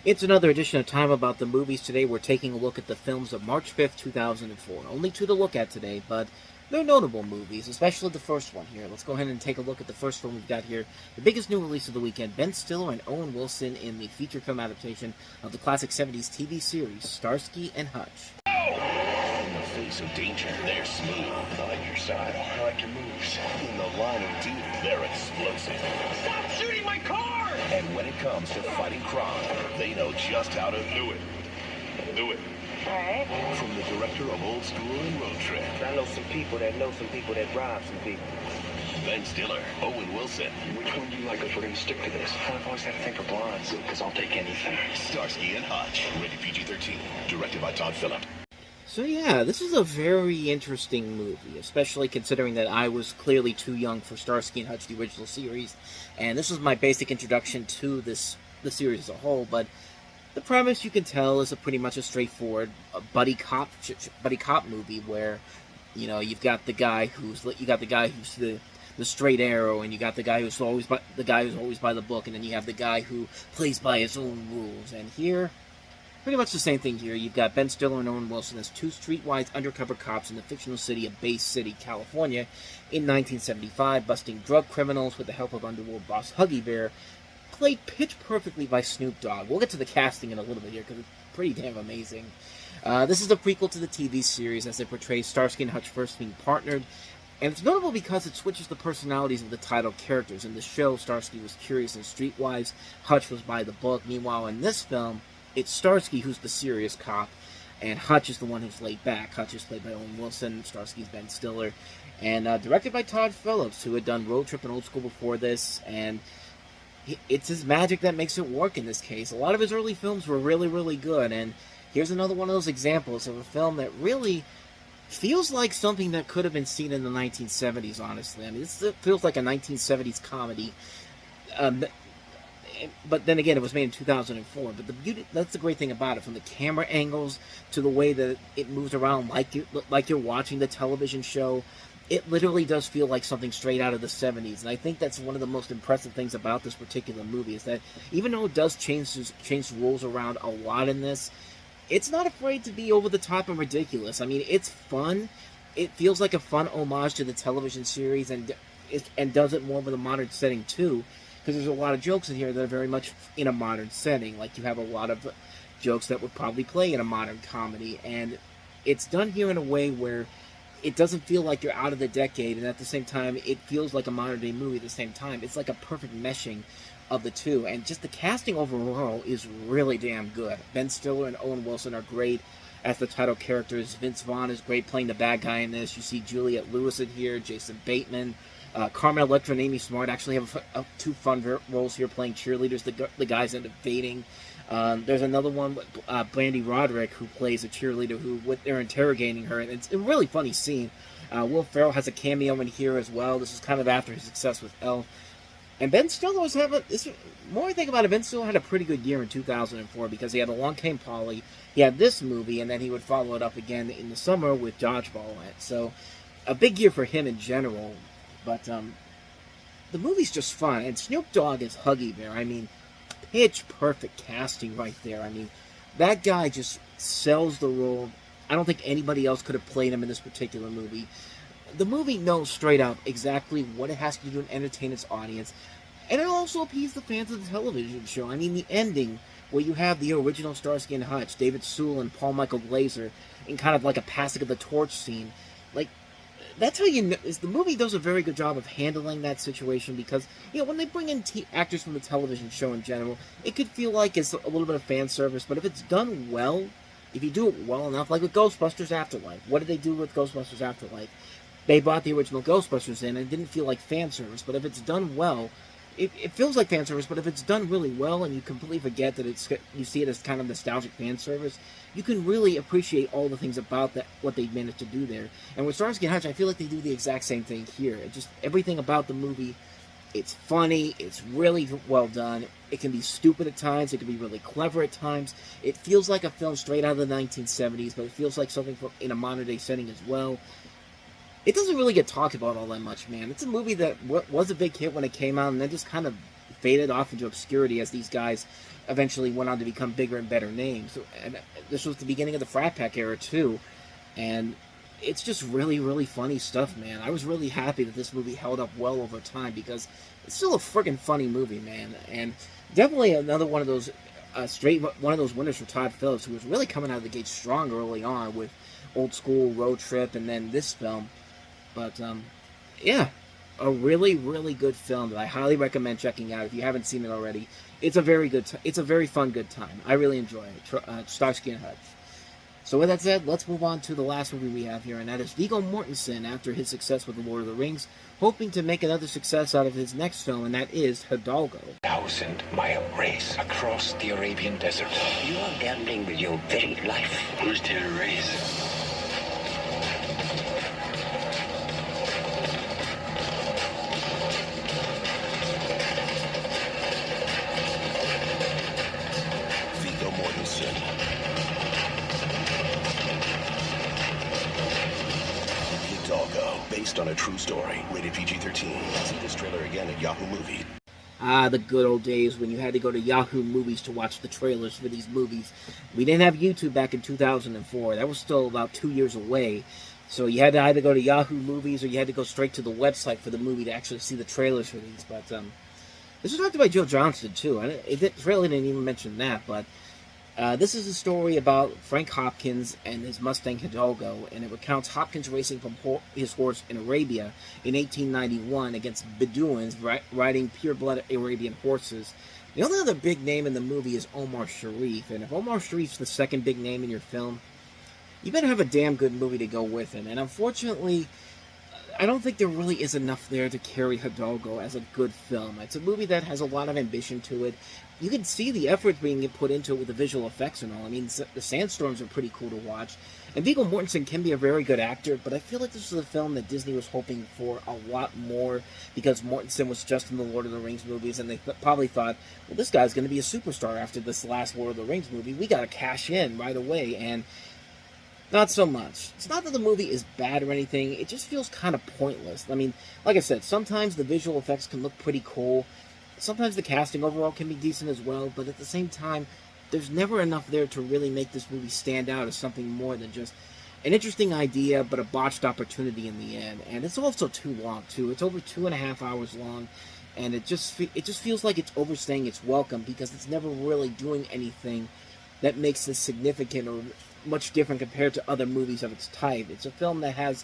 It's another edition of Time About the Movies. Today we're taking a look at the films of March 5th, 2004. Only two to look at today, but they're notable movies, especially the first one here. Let's go ahead and take a look at the first film we've got here. The biggest new release of the weekend, Ben Stiller and Owen Wilson in the feature film adaptation of the classic 70s TV series, Starsky and Hutch. In the face of danger, they're smooth. I like your style. I like your moves. In the line of duty, they're explosive. Stop shooting my car! And when it comes to fighting crime, they know just how to do it. Do it. Alright. From the director of Old School and Road Trip. I know some people that rob some people. Ben Stiller, Owen Wilson. Which one do you like if we're going to stick to this? I've always had a thing for blondes, because I'll take anything. Starsky and Hutch, rated PG-13, directed by Todd Phillips. So yeah, this is a very interesting movie, especially considering that I was clearly too young for Starsky and Hutch, the original series, and this was my basic introduction to the series as a whole. But the premise, you can tell, is pretty much a straightforward buddy cop movie where, you know, you've got the guy who's the straight arrow, and you got the guy who's always by the book, and then you have the guy who plays by his own rules. And here, pretty much the same thing here. You've got Ben Stiller and Owen Wilson as two streetwise undercover cops in the fictional city of Bay City, California, in 1975, busting drug criminals with the help of underworld boss Huggy Bear, played pitch perfectly by Snoop Dogg. We'll get to the casting in a little bit here, because it's pretty damn amazing. This is a prequel to the TV series, as it portrays Starsky and Hutch first being partnered, and it's notable because it switches the personalities of the title characters. In the show, Starsky was curious and streetwise, Hutch was by the book. Meanwhile, in this film, it's Starsky who's the serious cop, and Hutch is the one who's laid back. Hutch is played by Owen Wilson, Starsky's Ben Stiller, and directed by Todd Phillips, who had done Road Trip and Old School before this, and it's his magic that makes it work in this case. A lot of his early films were really, really good, and here's another one of those examples of a film that really feels like something that could have been seen in the 1970s, honestly. I mean, this feels like a 1970s comedy. But then again, it was made in 2004. But that's the great thing about it, from the camera angles to the way that it moves around like you're watching the television show. It literally does feel like something straight out of the 70s. And I think that's one of the most impressive things about this particular movie, is that even though it does change the rules around a lot in this, it's not afraid to be over the top and ridiculous. I mean, it's fun. It feels like a fun homage to the television series, and does it more with a modern setting too. Because there's a lot of jokes in here that are very much in a modern setting. Like, you have a lot of jokes that would probably play in a modern comedy. And it's done here in a way where it doesn't feel like you're out of the decade, and at the same time, it feels like a modern-day movie at the same time. It's like a perfect meshing of the two. And just the casting overall is really damn good. Ben Stiller and Owen Wilson are great as the title characters. Vince Vaughn is great playing the bad guy in this. You see Juliette Lewis in here, Jason Bateman. Carmen Electra and Amy Smart actually have two fun roles here playing cheerleaders. The guys end up dating. There's another one with Brandy Roderick, who plays a cheerleader they're interrogating her, and it's a really funny scene. Will Ferrell has a cameo in here as well. This is kind of after his success with Elle. And Ben Stiller more I think about it, Ben Stiller had a pretty good year in 2004, because he had Along Came Polly, he had this movie, and then he would follow it up again in the summer with Dodgeball. So a big year for him in general. But the movie's just fun, and Snoop Dogg is Huggy Bear. I mean, pitch perfect casting right there. I mean, that guy just sells the role. I don't think anybody else could have played him in this particular movie. The movie knows straight up exactly what it has to do to entertain its audience, and it also appease the fans of the television show. I mean, the ending, where you have the original Starsky and Hutch, David Sewell and Paul Michael Glaser, in kind of like a passing of the torch scene, like, that's how you know. The movie does a very good job of handling that situation, because, you know, when they bring in actors from the television show in general, it could feel like it's a little bit of fan service, but if it's done well, if you do it well enough, like with Ghostbusters Afterlife. What did they do with Ghostbusters Afterlife? They brought the original Ghostbusters in, and it didn't feel like fan service, but if it's done well, it feels like fan service, but if it's done really well and you completely forget that you see it as kind of nostalgic fan service, you can really appreciate all the things about what they managed to do there. And with Starsky and Hutch, I feel like they do the exact same thing here. Everything about the movie, it's funny, it's really well done. It can be stupid at times, it can be really clever at times. It feels like a film straight out of the 1970s, but it feels like something in a modern-day setting as well. It doesn't really get talked about all that much, man. It's a movie that was a big hit when it came out, and then just kind of faded off into obscurity as these guys eventually went on to become bigger and better names. And this was the beginning of the frat pack era too, and it's just really, really funny stuff, man. I was really happy that this movie held up well over time because it's still a friggin' funny movie, man. And definitely another one of those one of those winners for Todd Phillips, who was really coming out of the gate strong early on with Old School, Road Trip, and then this film. But yeah, a really, really good film that I highly recommend checking out if you haven't seen it already. It's a very good, it's a very fun, good time. I really enjoy it. Starsky Hutch. So with that said, let's move on to the last movie we have here, and that is Viggo Mortensen after his success with The Lord of the Rings, hoping to make another success out of his next film, and that is Hidalgo. 1,000-mile race across the Arabian desert. You are gambling with your very life. Who's there to race? Viggo Mortensen. Hidalgo, based on a true story. Rated PG-13. See this trailer again at Yahoo Movie. Ah, the good old days when you had to go to Yahoo Movies to watch the trailers for these movies. We didn't have YouTube back in 2004. That was still about 2 years away. So you had to either go to Yahoo Movies or you had to go straight to the website for the movie to actually see the trailers for these. But this was directed by Joe Johnston, too. The trailer didn't even mention that, but this is a story about Frank Hopkins and his Mustang Hidalgo, and it recounts Hopkins racing from his horse in Arabia in 1891 against Bedouins riding pure-blood Arabian horses. The only other big name in the movie is Omar Sharif, and if Omar Sharif's the second big name in your film, you better have a damn good movie to go with it. And unfortunately, I don't think there really is enough there to carry Hidalgo as a good film. It's a movie that has a lot of ambition to it. You can see the effort being put into it with the visual effects and all. I mean, the sandstorms are pretty cool to watch. And Viggo Mortensen can be a very good actor, but I feel like this was a film that Disney was hoping for a lot more because Mortensen was just in the Lord of the Rings movies, and they probably thought, well, this guy's going to be a superstar after this last Lord of the Rings movie. We got to cash in right away, and not so much. It's not that the movie is bad or anything, it just feels kind of pointless. I mean, like I said, sometimes the visual effects can look pretty cool, sometimes the casting overall can be decent as well, but at the same time, there's never enough there to really make this movie stand out as something more than just an interesting idea, but a botched opportunity in the end. And it's also too long, too. It's over 2.5 hours long, and it just feels like it's overstaying its welcome because it's never really doing anything that makes this significant or much different compared to other movies of its type. It's a film that has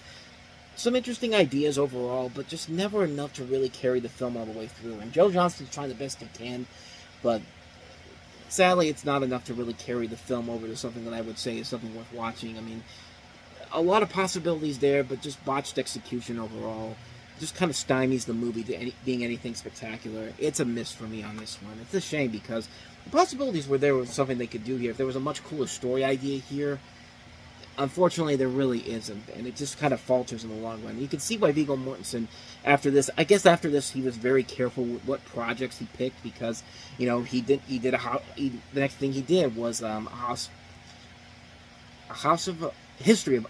some interesting ideas overall, but just never enough to really carry the film all the way through. And Joe Johnston's trying the best he can, but sadly it's not enough to really carry the film over to something that I would say is something worth watching. I mean, a lot of possibilities there, but just botched execution overall just kind of stymies the movie to being anything spectacular. It's a miss for me on this one. It's a shame because the possibilities were there with something they could do here. If there was a much cooler story idea here, unfortunately there really isn't, and it just kind of falters in the long run. You can see why Viggo Mortensen, after this, I guess after this, he was very careful with what projects he picked because, you know, the next thing he did was a history of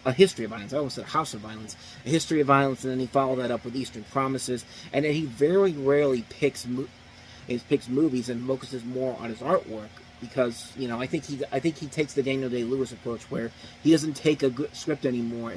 violence. I almost said House of Violence, a history of violence, and then he followed that up with Eastern Promises, and then he very rarely picks movies and focuses more on his artwork because, you know, I think he takes the Daniel Day-Lewis approach where he doesn't take a good script anymore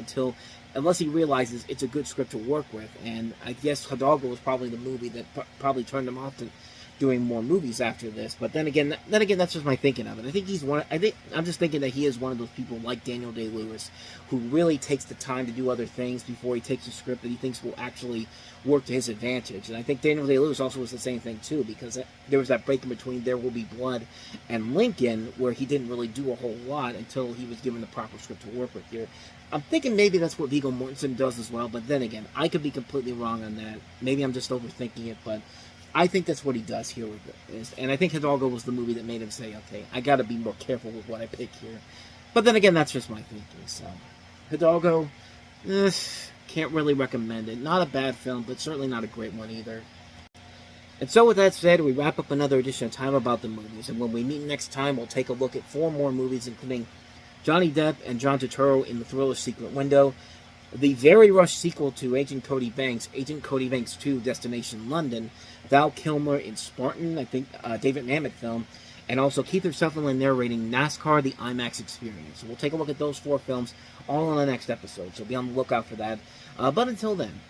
unless he realizes it's a good script to work with. And I guess Hidalgo was probably the movie that probably turned him off to doing more movies after this. But then again, that's just my thinking of it. I'm just thinking that he is one of those people like Daniel Day-Lewis who really takes the time to do other things before he takes a script that he thinks will actually work to his advantage. And I think Daniel Day-Lewis also was the same thing too, because there was that break in between There Will Be Blood and Lincoln where he didn't really do a whole lot until he was given the proper script to work with here. I'm thinking maybe that's what Viggo Mortensen does as well, but then again, I could be completely wrong on that. Maybe I'm just overthinking it, but I think that's what he does here with this. And I think Hidalgo was the movie that made him say, okay, I gotta be more careful with what I pick here. But then again, that's just my thinking, so. Hidalgo, can't really recommend it. Not a bad film, but certainly not a great one either. And so with that said, we wrap up another edition of Time About the Movies. And when we meet next time, we'll take a look at 4 more movies, including Johnny Depp and John Turturro in the thriller Secret Window, the very rushed sequel to Agent Cody Banks 2, Destination London, Val Kilmer in Spartan, I think David Mamet film, and also Keith Sutherland narrating NASCAR: The IMAX Experience. So we'll take a look at those 4 films all in the next episode, so be on the lookout for that. But until then,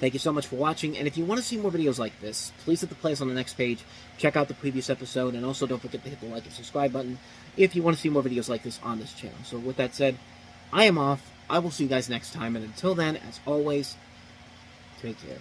thank you so much for watching, and if you want to see more videos like this, please hit the plays on the next page, check out the previous episode, and also don't forget to hit the like and subscribe button if you want to see more videos like this on this channel. So with that said, I am off. I will see you guys next time, and until then, as always, take care.